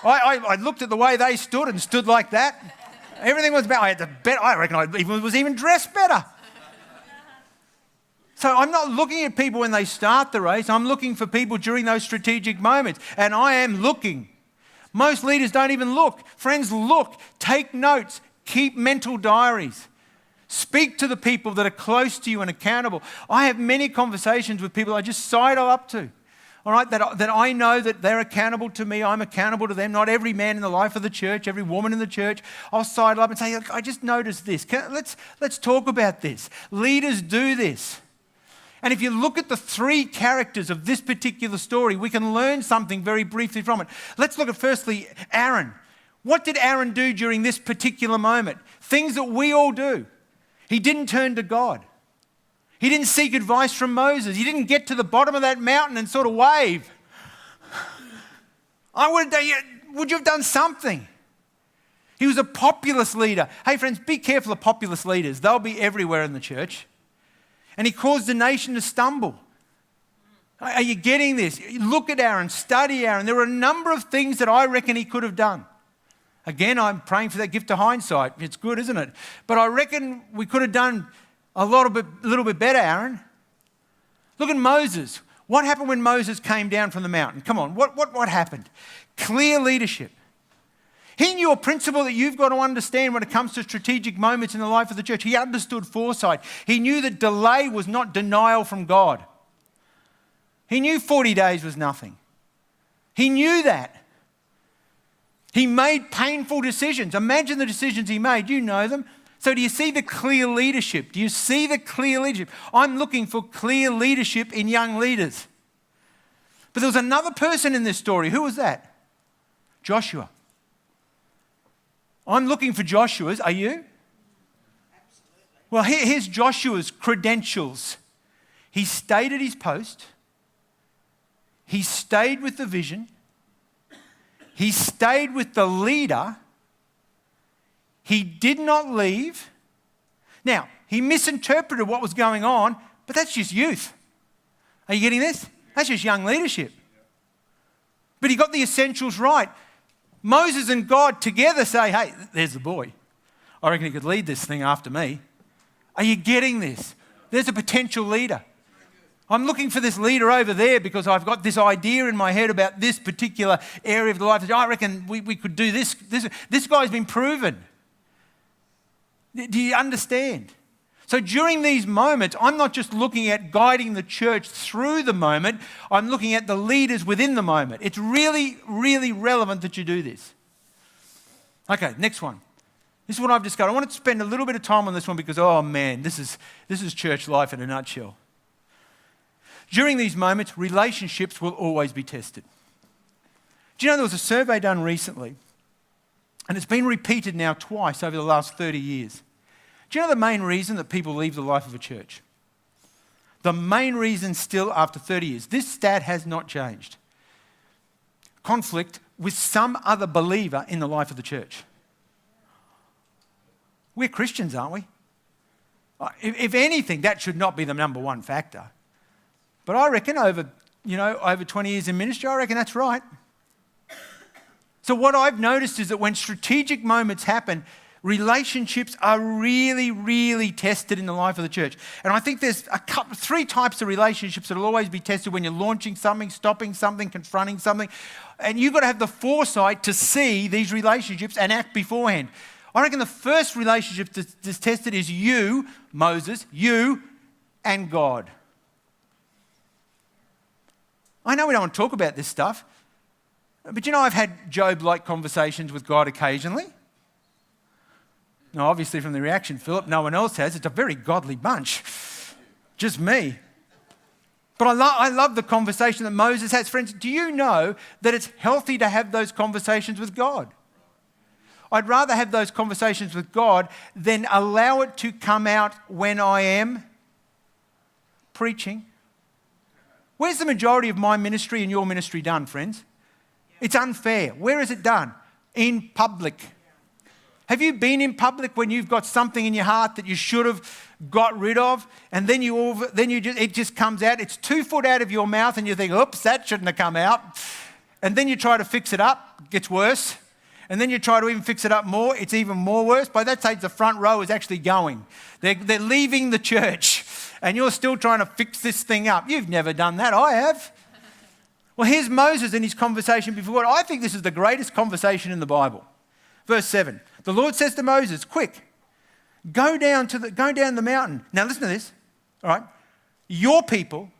I looked at the way they stood and stood like that. Everything was better. I had to bet. I reckon I was even dressed better. So I'm not looking at people when they start the race. I'm looking for people during those strategic moments. And I am looking. Most leaders don't even look. Friends, look. Take notes. Keep mental diaries. Speak to the people that are close to you and accountable. I have many conversations with people I just sidle up to, all right, that I know that they're accountable to me. I'm accountable to them. Not every man in the life of the church, every woman in the church. I'll sidle up and say, I just noticed this. Let's talk about this. Leaders do this. And if you look at the 3 characters of this particular story, we can learn something very briefly from it. Let's look at firstly Aaron. What did Aaron do during this particular moment? Things that we all do. He didn't turn to God. He didn't seek advice from Moses. He didn't get to the bottom of that mountain and sort of wave. Would you have done something? He was a populist leader. Hey friends, be careful of populist leaders. They'll be everywhere in the church. And he caused the nation to stumble. Are you getting this? Look at Aaron, study Aaron. There were a number of things that I reckon he could have done. Again, I'm praying for that gift of hindsight. It's good, isn't it? But I reckon we could have done a little bit better, Aaron. Look at Moses. What happened when Moses came down from the mountain? Come on, what happened? Clear leadership. He knew a principle that you've got to understand when it comes to strategic moments in the life of the church. He understood foresight. He knew that delay was not denial from God. He knew 40 days was nothing. He knew that. He made painful decisions. Imagine the decisions he made. You know them. So do you see the clear leadership? Do you see the clear leadership? I'm looking for clear leadership in young leaders. But there was another person in this story. Who was that? Joshua. I'm looking for Joshuas. Are you? Well, here's Joshua's credentials. He stayed at his post. He stayed with the vision. He stayed with the leader. He did not leave. Now, he misinterpreted what was going on, but that's just youth. Are you getting this? That's just young leadership. But he got the essentials right. Moses and God together say, hey, there's the boy. I reckon he could lead this thing after me. Are you getting this? There's a potential leader. I'm looking for this leader over there because I've got this idea in my head about this particular area of the life. I reckon we could do this. This guy's been proven. Do you understand? So during these moments, I'm not just looking at guiding the church through the moment. I'm looking at the leaders within the moment. It's really, really relevant that you do this. Okay, next one. This is what I've discovered. I want to spend a little bit of time on this one because, oh man, this is church life in a nutshell. During these moments, relationships will always be tested. Do you know there was a survey done recently, and it's been repeated now twice over the last 30 years. Do you know the main reason that people leave the life of a church? The main reason still after 30 years. This stat has not changed. Conflict with some other believer in the life of the church. We're Christians, aren't we? If anything, that should not be the number one factor. But I reckon over 20 years in ministry, I reckon that's right. So what I've noticed is that when strategic moments happen, relationships are really, really tested in the life of the church. And I think there's three types of relationships that will always be tested when you're launching something, stopping something, confronting something. And you've got to have the foresight to see these relationships and act beforehand. I reckon the first relationship that's tested is you, Moses, you and God. I know we don't want to talk about this stuff, but I've had Job-like conversations with God occasionally. Now, obviously from the reaction, Philip, no one else has. It's a very godly bunch. Just me. But I love the conversation that Moses has. Friends, do you know that it's healthy to have those conversations with God? I'd rather have those conversations with God than allow it to come out when I am preaching. Where's the majority of my ministry and your ministry done, friends? It's unfair. Where is it done? In public. Have you been in public when you've got something in your heart that you should have got rid of, and then it just comes out? It's 2 foot out of your mouth, and you think, "Oops, that shouldn't have come out." And then you try to fix it up, it gets worse. And then you try to even fix it up more, it's even more worse. By that stage, the front row is actually going. They're leaving the church, and you're still trying to fix this thing up. You've never done that. I have. Well, here's Moses in his conversation before God. I think this is the greatest conversation in the Bible. Verse 7. The Lord says to Moses, "Quick, go down the mountain." Now listen to this. All right. Your people,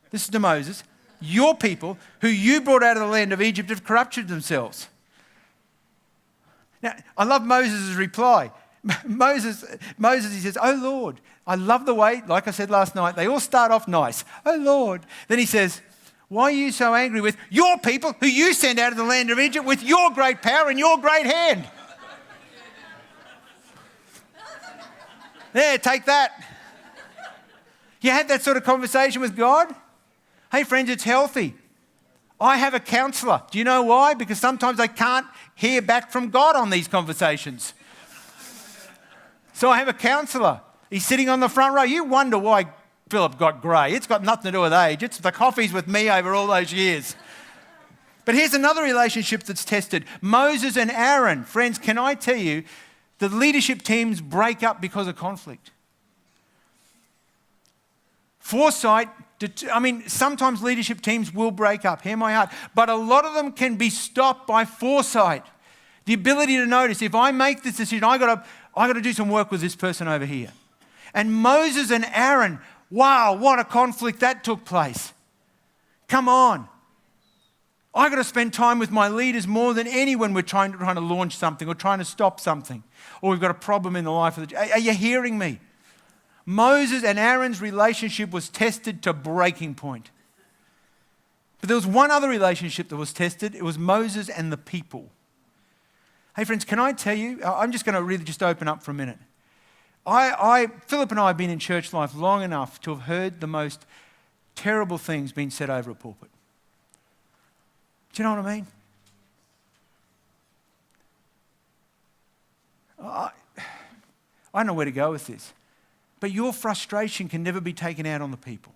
this is to Moses, your people who you brought out of the land of Egypt have corrupted themselves. Now, I love Moses' reply. Moses, he says, "Oh Lord," I love the way, like I said last night, they all start off nice. "Oh Lord." Then he says, "Why are you so angry with your people who you sent out of the land of Egypt with your great power and your great hand?" There, take that. You had that sort of conversation with God? Hey friends, it's healthy. I have a counsellor. Do you know why? Because sometimes I can't hear back from God on these conversations. So I have a counsellor. He's sitting on the front row. You wonder why Philip got grey. It's got nothing to do with age. It's the coffees with me over all those years. But here's another relationship that's tested. Moses and Aaron. Friends, can I tell you, the leadership teams break up because of conflict. Foresight, sometimes leadership teams will break up, hear my heart, but a lot of them can be stopped by foresight. The ability to notice, if I make this decision, I got to do some work with this person over here. And Moses and Aaron, wow, what a conflict that took place. Come on. I got to spend time with my leaders more than anyone. We're trying to launch something or trying to stop something, or we've got a problem in the life of the. Are you hearing me? Moses and Aaron's relationship was tested to breaking point. But there was one other relationship that was tested. It was Moses and the people. Hey friends, can I tell you? I'm just going to really just open up for a minute. Philip and I have been in church life long enough to have heard the most terrible things being said over a pulpit. Do you know what I mean? I don't know where to go with this, but your frustration can never be taken out on the people.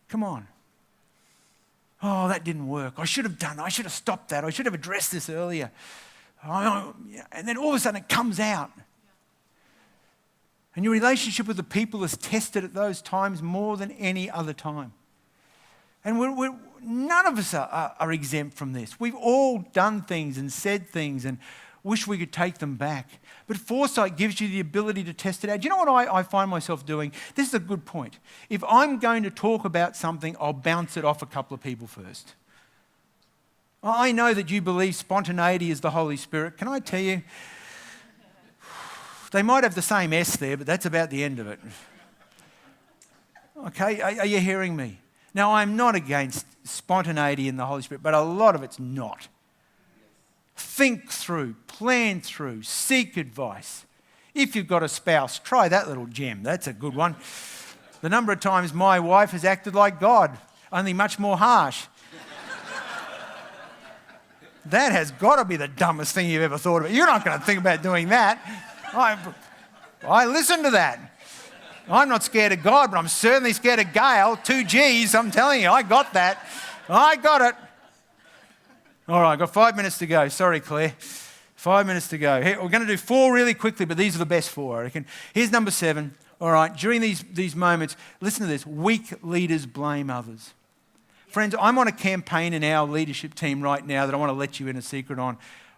Come on. Oh, that didn't work. I should have done that. I should have stopped that. I should have addressed this earlier. And then all of a sudden it comes out. And your relationship with the people is tested at those times more than any other time. And none of us are exempt from this. We've all done things and said things and wish we could take them back. But foresight gives you the ability to test it out. Do you know what I find myself doing? This is a good point. If I'm going to talk about something, I'll bounce it off a couple of people first. I know that you believe spontaneity is the Holy Spirit. Can I tell you? They might have the same S there, but that's about the end of it. Okay, are you hearing me? Now, I'm not against spontaneity in the Holy Spirit, but a lot of it's not. Think through, plan through, seek advice. If you've got a spouse, try that little gem. That's a good one. The number of times my wife has acted like God, only much more harsh. That has got to be the dumbest thing you've ever thought of. You're not going to think about doing that. I listen to that. I'm not scared of God, but I'm certainly scared of Gail. 2 G's, I'm telling you, I got that. I got it. All right, I've got 5 minutes to go. Sorry, Claire. 5 minutes to go. Here, we're going to do 4 really quickly, but these are the best 4, I reckon. Here's number 7. All right, during these moments, listen to this. Weak leaders blame others. Friends, I'm on a campaign in our leadership team right now that I want to let you in a secret on.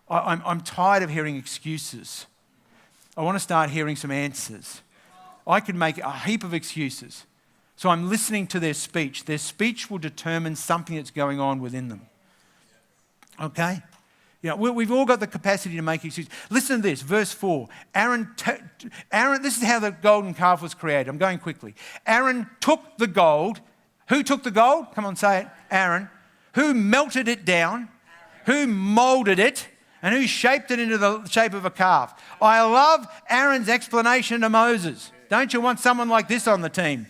I'm tired of hearing excuses. I want to start hearing some answers. I could make a heap of excuses. So I'm listening to their speech. Their speech will determine something that's going on within them. Okay? You know, we've all got the capacity to make excuses. Listen to this, verse 4. Aaron, this is how the golden calf was created. I'm going quickly. Aaron took the gold. Who took the gold? Come on, say it. Aaron. Who melted it down? Who molded it? And who shaped it into the shape of a calf? I love Aaron's explanation to Moses. Don't you want someone like this on the team?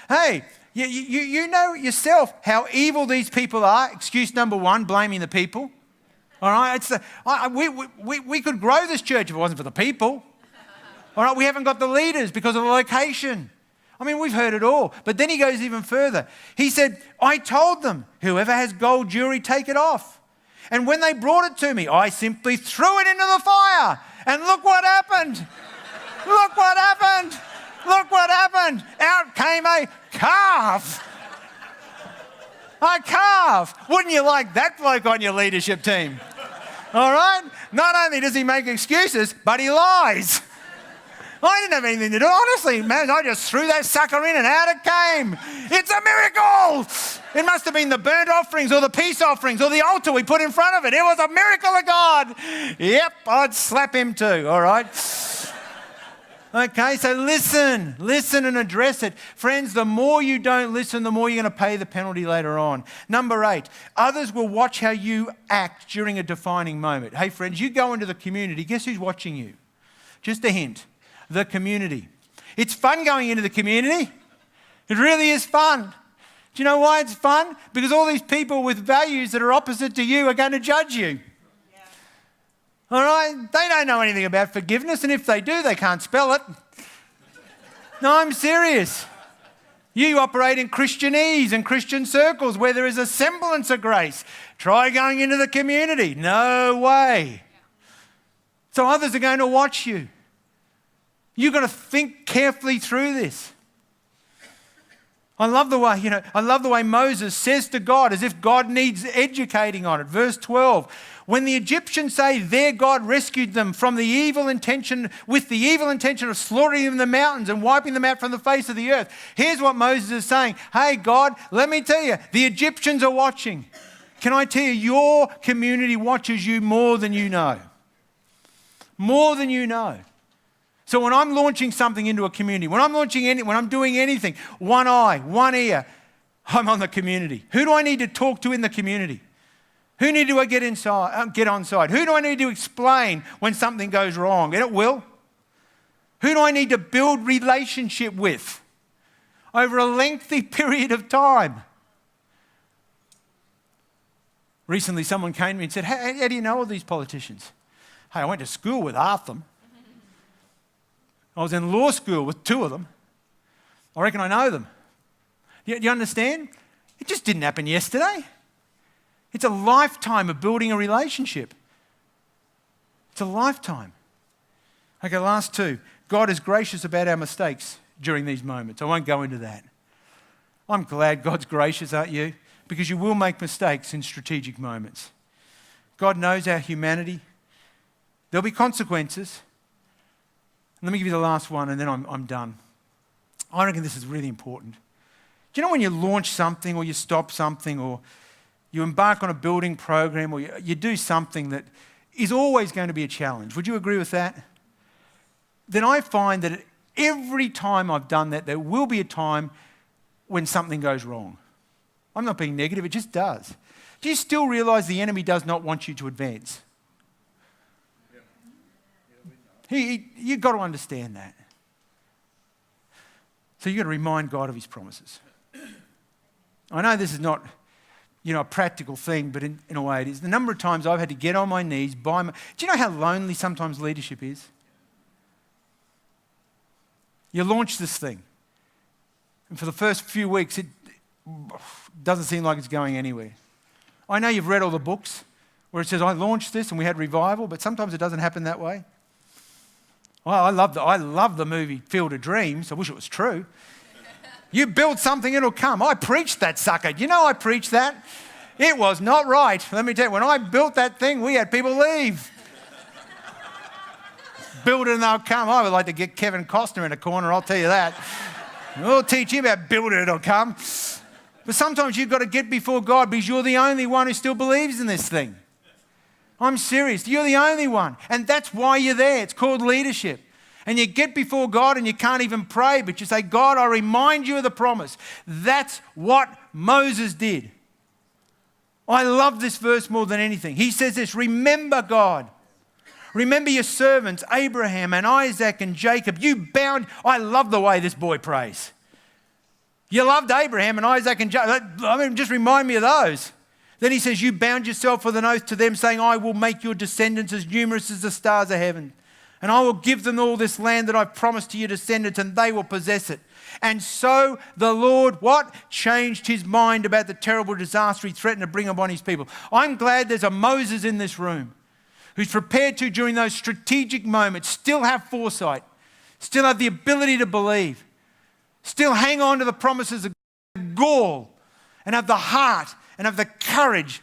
Hey, you know yourself how evil these people are. Excuse number 1, blaming the people. All right, we could grow this church if it wasn't for the people. All right, we haven't got the leaders because of the location. I mean, we've heard it all. But then he goes even further. He said, I told them, whoever has gold jewelry, take it off. And when they brought it to me, I simply threw it into the fire. And look what happened. Look what happened. Look what happened. Out came a calf. A calf. Wouldn't you like that bloke on your leadership team? All right? Not only does he make excuses, but he lies. I didn't have anything to do. Honestly, man, I just threw that sucker in and out it came. It's a miracle. It must have been the burnt offerings or the peace offerings or the altar we put in front of it. It was a miracle of God. Yep, I'd slap him too, all right? Okay, so listen and address it. Friends, the more you don't listen, the more you're going to pay the penalty later on. Number 8, others will watch how you act during a defining moment. Hey, friends, you go into the community. Guess who's watching you? Just a hint. The community. It's fun going into the community. It really is fun. Do you know why it's fun? Because all these people with values that are opposite to you are going to judge you. Yeah. All right? They don't know anything about forgiveness, and if they do, they can't spell it. No, I'm serious. You operate in Christianese and Christian circles where there is a semblance of grace. Try going into the community. No way. So others are going to watch you. You've got to think carefully through this. I love the way Moses says to God as if God needs educating on it. Verse 12, when the Egyptians say their God rescued them from the evil intention, with the evil intention of slaughtering them in the mountains and wiping them out from the face of the earth. Here's what Moses is saying. Hey, God, let me tell you, the Egyptians are watching. Can I tell you, your community watches you more than you know. More than you know. So when I'm launching something into a community, when I'm doing anything, one eye, one ear, I'm on the community. Who do I need to talk to in the community? Who do I get on side? Who do I need to explain when something goes wrong? And it will. Who do I need to build relationship with over a lengthy period of time? Recently, someone came to me and said, how do you know all these politicians? Hey, I went to school with half of them. I was in law school with 2 of them. I reckon I know them. Do you understand? It just didn't happen yesterday. It's a lifetime of building a relationship. It's a lifetime. Okay, last 2. God is gracious about our mistakes during these moments. I won't go into that. I'm glad God's gracious, aren't you? Because you will make mistakes in strategic moments. God knows our humanity. There'll be consequences. Let me give you the last one and then I'm done. I reckon this is really important. Do you know when you launch something or you stop something or you embark on a building program or you do something that is always going to be a challenge? Would you agree with that? Then I find that every time I've done that, there will be a time when something goes wrong. I'm not being negative, it just does. Do you still realise the enemy does not want you to advance? You've got to understand that. So you've got to remind God of his promises. I know this is not, a practical thing, but in a way it is. The number of times I've had to get on my knees, do you know how lonely sometimes leadership is? You launch this thing, and for the first few weeks, it doesn't seem like it's going anywhere. I know you've read all the books where it says, I launched this and we had revival, but sometimes it doesn't happen that way. Well, I love the movie Field of Dreams. I wish it was true. You build something, it'll come. I preached that sucker. I preached that. It was not right. Let me tell you, when I built that thing, we had people leave. Build it and they'll come. I would like to get Kevin Costner in a corner, I'll tell you that. We'll teach him about build it, it'll come. But sometimes you've got to get before God because you're the only one who still believes in this thing. I'm serious. You're the only one. And that's why you're there. It's called leadership. And you get before God and you can't even pray, but you say, God, I remind you of the promise. That's what Moses did. I love this verse more than anything. He says this, remember God. Remember your servants, Abraham and Isaac and Jacob. I love the way this boy prays. You loved Abraham and Isaac and Jacob. Just remind me of those. Then he says, you bound yourself with an oath to them, saying, I will make your descendants as numerous as the stars of heaven. And I will give them all this land that I've promised to your descendants, and they will possess it. And so the Lord, what? Changed his mind about the terrible disaster he threatened to bring upon his people. I'm glad there's a Moses in this room who's prepared to, during those strategic moments, still have foresight, still have the ability to believe, still hang on to the promises of gall, and have the heart and have the courage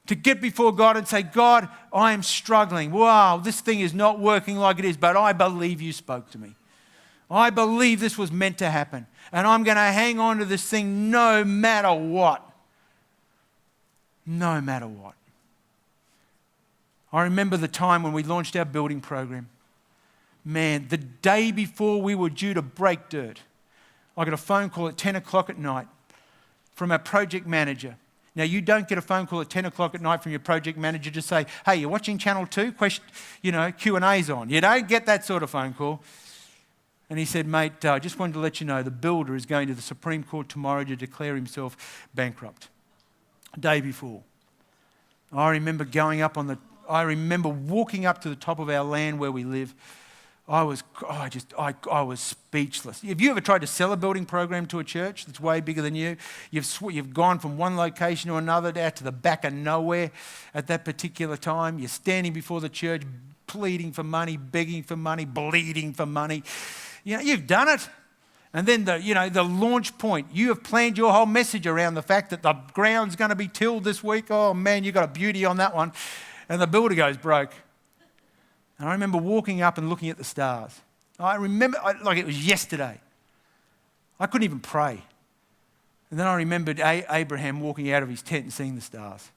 to get before God and say, God, I am struggling. Wow, this thing is not working like it is, but I believe you spoke to me. I believe this was meant to happen, and I'm going to hang on to this thing no matter what. No matter what. I remember the time when we launched our building program. Man, the day before we were due to break dirt, I got a phone call at 10 o'clock at night from our project manager. Now, you don't get a phone call at 10 o'clock at night from your project manager to say, hey, you're watching Channel 2? Q&A's on. You don't get that sort of phone call. And he said, mate, I just wanted to let you know the builder is going to the Supreme Court tomorrow to declare himself bankrupt. Day before. I remember walking up to the top of our land where we live. I was speechless. Have you ever tried to sell a building program to a church that's way bigger than you? You've gone from one location to another, out to the back of nowhere at that particular time. You're standing before the church, pleading for money, begging for money, bleeding for money. You've done it. And then the launch point, you have planned your whole message around the fact that the ground's going to be tilled this week. Oh man, you've got a beauty on that one. And the builder goes broke. And I remember walking up and looking at the stars. I remember like it was yesterday. I couldn't even pray. And then I remembered Abraham walking out of his tent and seeing the stars.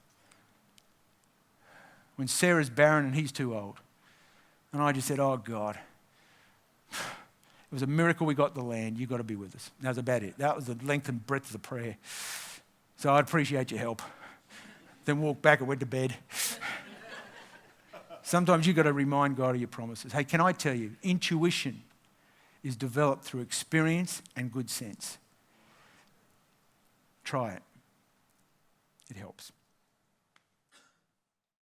When Sarah's barren and he's too old. And I just said, oh God, it was a miracle we got the land. You've got to be with us. That was about it. That was the length and breadth of the prayer. So I'd appreciate your help. Then walked back and went to bed. Sometimes you've got to remind God of your promises. Hey, can I tell you, intuition is developed through experience and good sense. Try it. It helps.